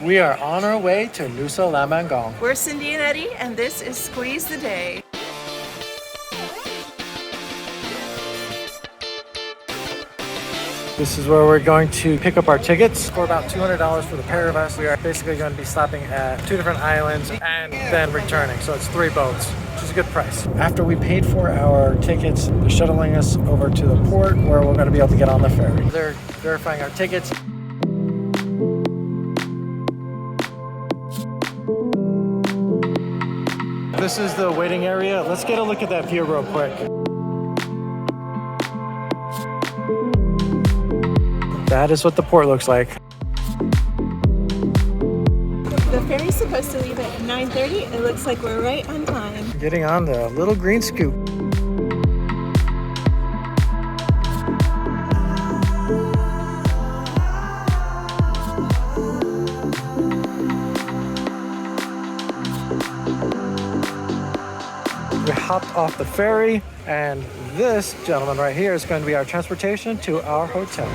We are on our way to Nusa Lembongan. We're Cindy and Eddie, and this is Squeeze the Day. This is where we're going to pick up our tickets for about $200 for the pair of us. We are basically going to be stopping at 2 different islands and then returning. So it's 3 boats, which is a good price. After we paid for our tickets, they're shuttling us over to the port where we're going to be able to get on the ferry. They're verifying our tickets. This is the waiting area. Let's get a look at that view real quick. That is what the port looks like. The ferry's supposed to leave at 9:30. It looks like we're right on time. Getting on the little green scoop. We hopped off the ferry, and this gentleman right here is going to be our transportation to our hotel.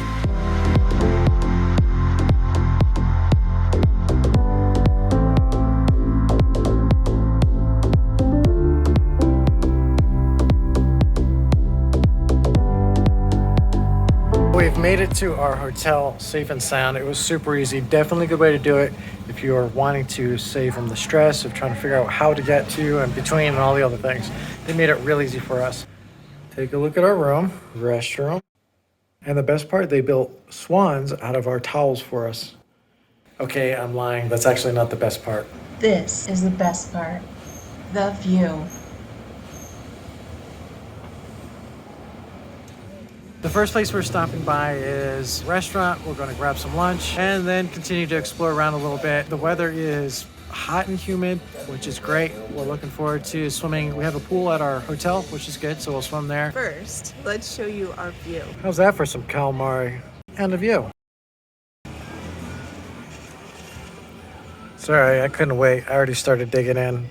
We've made it to our hotel safe and sound. It was super easy. Definitely a good way to do it if you are wanting to save from the stress of trying to figure out how to get to and between and all the other things. They made it real easy for us. Take a look at our room, restroom. And the best part, they built swans out of our towels for us. Okay, I'm lying. That's actually not the best part. This is the best part. The view. The first place we're stopping by is a restaurant. We're going to grab some lunch and then continue to explore around a little bit. The weather is hot and humid, which is great. We're looking forward to swimming. We have a pool at our hotel, which is good, so we'll swim there. First, let's show you our view. How's that for some calamari and a view? Sorry, I couldn't wait. I already started digging in.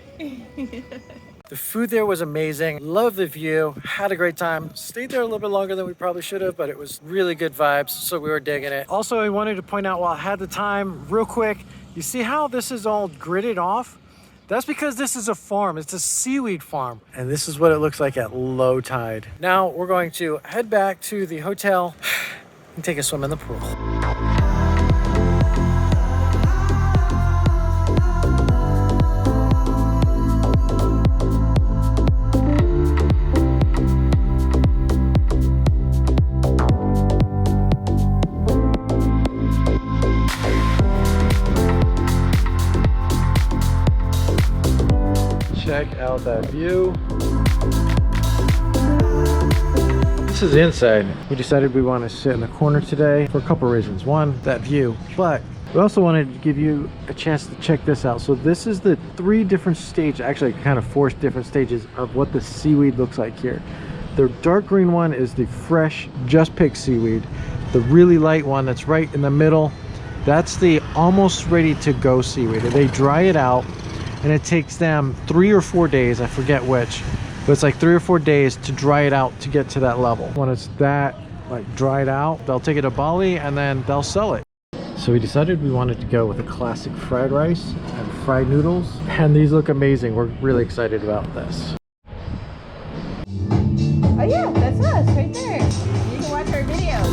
The food there was amazing. Love the view. Had a great time. Stayed there a little bit longer than we probably should have, but it was really good vibes, so we were digging it. Also, I wanted to point out while I had the time, real quick, you see how this is all gridded off? That's because this is a farm. It's a seaweed farm. And this is what it looks like at low tide. Now we're going to head back to the hotel and take a swim in the pool. Check out that view. This is the inside. We decided we want to sit in the corner today for a couple reasons. One, that view, but we also wanted to give you a chance to check this out. So this is the 3 different stages, actually kind of 4 different stages of what the seaweed looks like here. The dark green one is the fresh, just picked seaweed. The really light one that's right in the middle, that's the almost ready to go seaweed. They dry it out, and it takes them 3 or 4 days, I forget which, but it's like 3 or 4 days to dry it out to get to that level. When it's that like dried out, they'll take it to Bali and then they'll sell it. So we decided we wanted to go with a classic fried rice and fried noodles, and these look amazing. We're really excited about this. Oh yeah, that's us right there. You can watch our videos.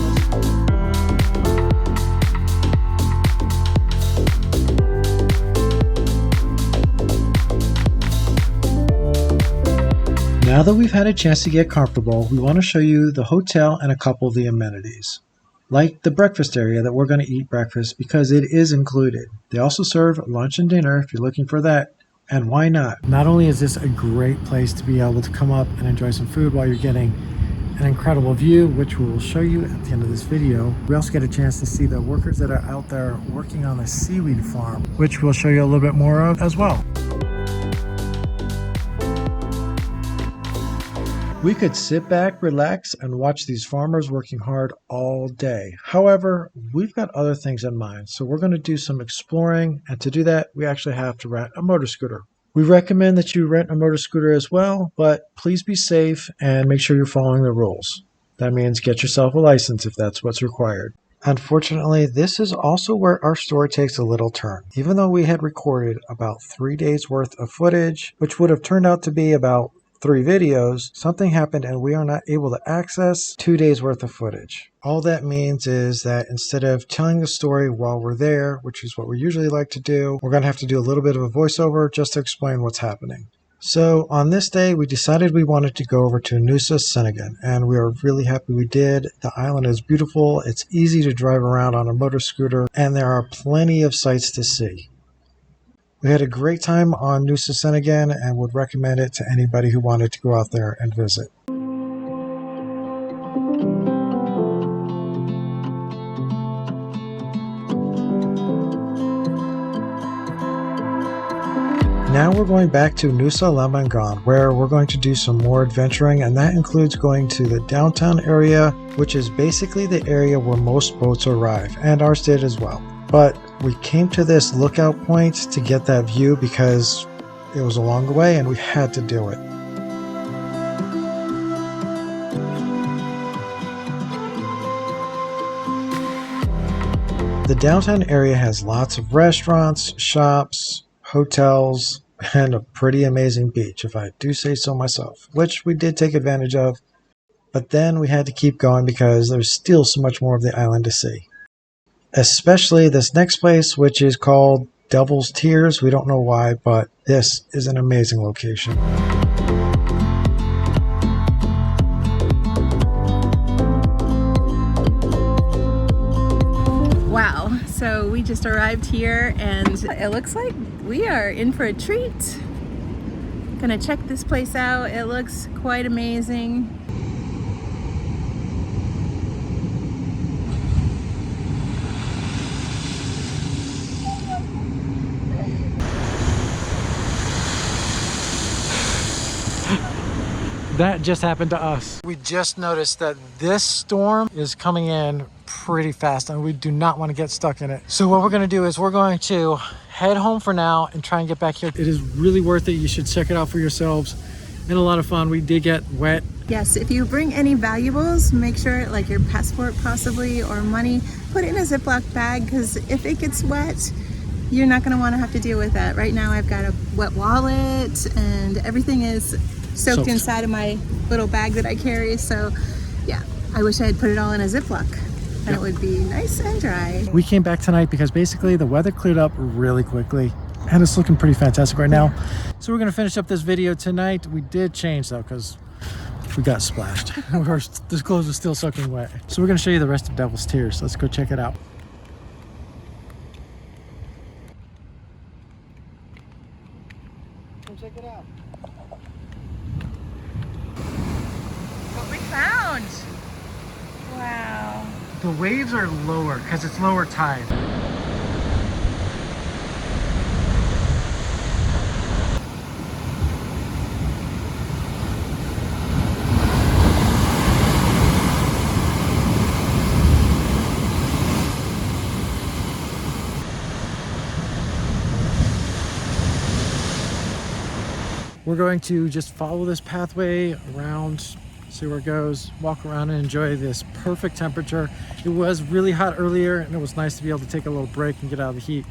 Now that we've had a chance to get comfortable, we want to show you the hotel and a couple of the amenities. Like the breakfast area that we're going to eat breakfast because it is included. They also serve lunch and dinner if you're looking for that. And why not? Not only is this a great place to be able to come up and enjoy some food while you're getting an incredible view, which we will show you at the end of this video. We also get a chance to see the workers that are out there working on the seaweed farm, which we'll show you a little bit more of as well. We could sit back, relax, and watch these farmers working hard all day. However, we've got other things in mind, so we're going to do some exploring, and to do that, we actually have to rent a motor scooter. We recommend that you rent a motor scooter as well, but please be safe and make sure you're following the rules. That means get yourself a license if that's what's required. Unfortunately, this is also where our story takes a little turn. Even though we had recorded about 3 days worth of footage, which would have turned out to be about 3 videos, something happened and we are not able to access 2 days worth of footage. All that means is that instead of telling the story while we're there, which is what we usually like to do, we're going to have to do a little bit of a voiceover just to explain what's happening. So on this day, we decided we wanted to go over to Nusa Ceningan, and we are really happy we did. The island is beautiful, it's easy to drive around on a motor scooter, and there are plenty of sights to see. We had a great time on Nusa Ceningan and would recommend it to anybody who wanted to go out there and visit. Now we're going back to Nusa Lembongan, where we're going to do some more adventuring, and that includes going to the downtown area, which is basically the area where most boats arrive, and ours did as well. But we came to this lookout point to get that view because it was a long way and we had to do it. The downtown area has lots of restaurants, shops, hotels, and a pretty amazing beach, if I do say so myself, which we did take advantage of. But then we had to keep going because there's still so much more of the island to see. Especially this next place, which is called Devil's Tears. We don't know why, but this is an amazing location. Wow, so we just arrived here and it looks like we are in for a treat. Gonna check this place out. It looks quite amazing. That just happened to us. We just noticed that this storm is coming in pretty fast and we do not want to get stuck in it. So what we're going to do is we're going to head home for now and try and get back here. It is really worth it. You should check it out for yourselves. And a lot of fun. We did get wet. Yes, if you bring any valuables, make sure, like your passport possibly or money, put it in a Ziploc bag, because if it gets wet, you're not going to want to have to deal with that. Right now I've got a wet wallet and everything is soaked inside of my little bag that I carry. So yeah, I wish I had put it all in a Ziploc and it would be nice and dry. We came back tonight because basically the weather cleared up really quickly and it's looking pretty fantastic right now. So we're going to finish up this video tonight. We did change though because we got splashed. This clothes is still soaking wet. So we're going to show you the rest of Devil's Tears. Let's go check it out. Go check it out. What we found. Wow. The waves are lower because it's lower tide. We're going to just follow this pathway around, see where it goes, walk around and enjoy this perfect temperature. It was really hot earlier and it was nice to be able to take a little break and get out of the heat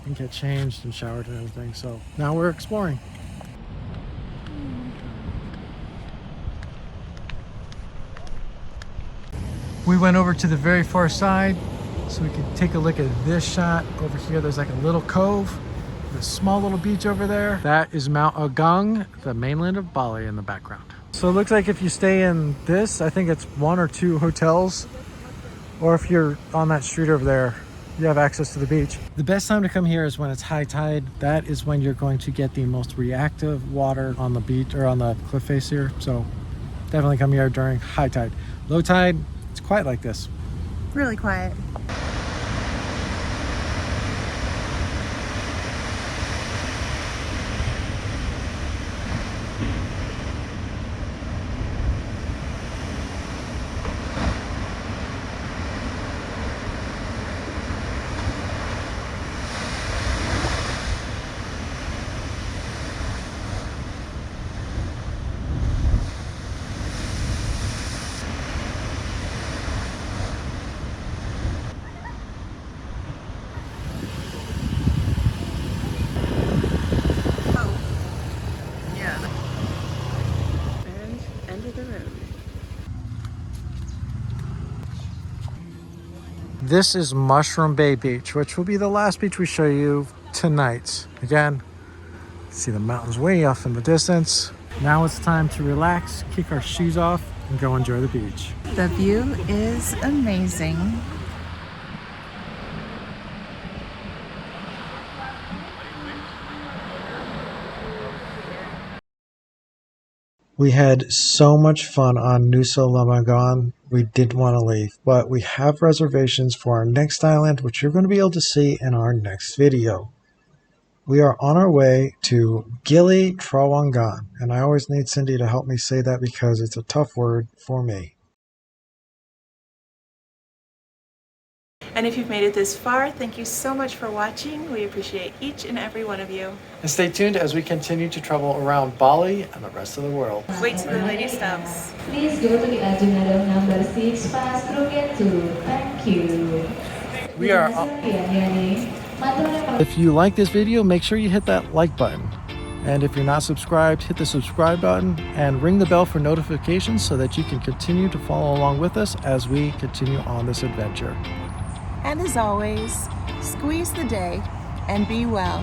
and get changed and showered and everything. So now we're exploring. We went over to the very far side so we could take a look at this shot. Over here there's like a little cove. This small little beach over there. That is Mount Agung, the mainland of Bali in the background. So it looks like if you stay in this, I think it's 1 or 2 hotels, or if you're on that street over there, you have access to the beach. The best time to come here is when it's high tide. That is when you're going to get the most reactive water on the beach or on the cliff face here. So definitely come here during high tide. Low tide, it's quiet like this. Really quiet. This is Mushroom Bay Beach, which will be the last beach we show you tonight. Again, see the mountains way off in the distance. Now it's time to relax, kick our shoes off, and go enjoy the beach. The view is amazing. We had so much fun on Nusa Lembongan, we didn't want to leave, but we have reservations for our next island, which you're going to be able to see in our next video. We are on our way to Gili Trawangan, and I always need Cindy to help me say that because it's a tough word for me. And if you've made it this far, thank you so much for watching. We appreciate each and every one of you. And stay tuned as we continue to travel around Bali and the rest of the world. Wait till the lady stops. Please go to the agenda number 6 fast through gate 2. Thank you. We are. If you like this video, make sure you hit that like button. And if you're not subscribed, hit the subscribe button and ring the bell for notifications so that you can continue to follow along with us as we continue on this adventure. And as always, squeeze the day and be well.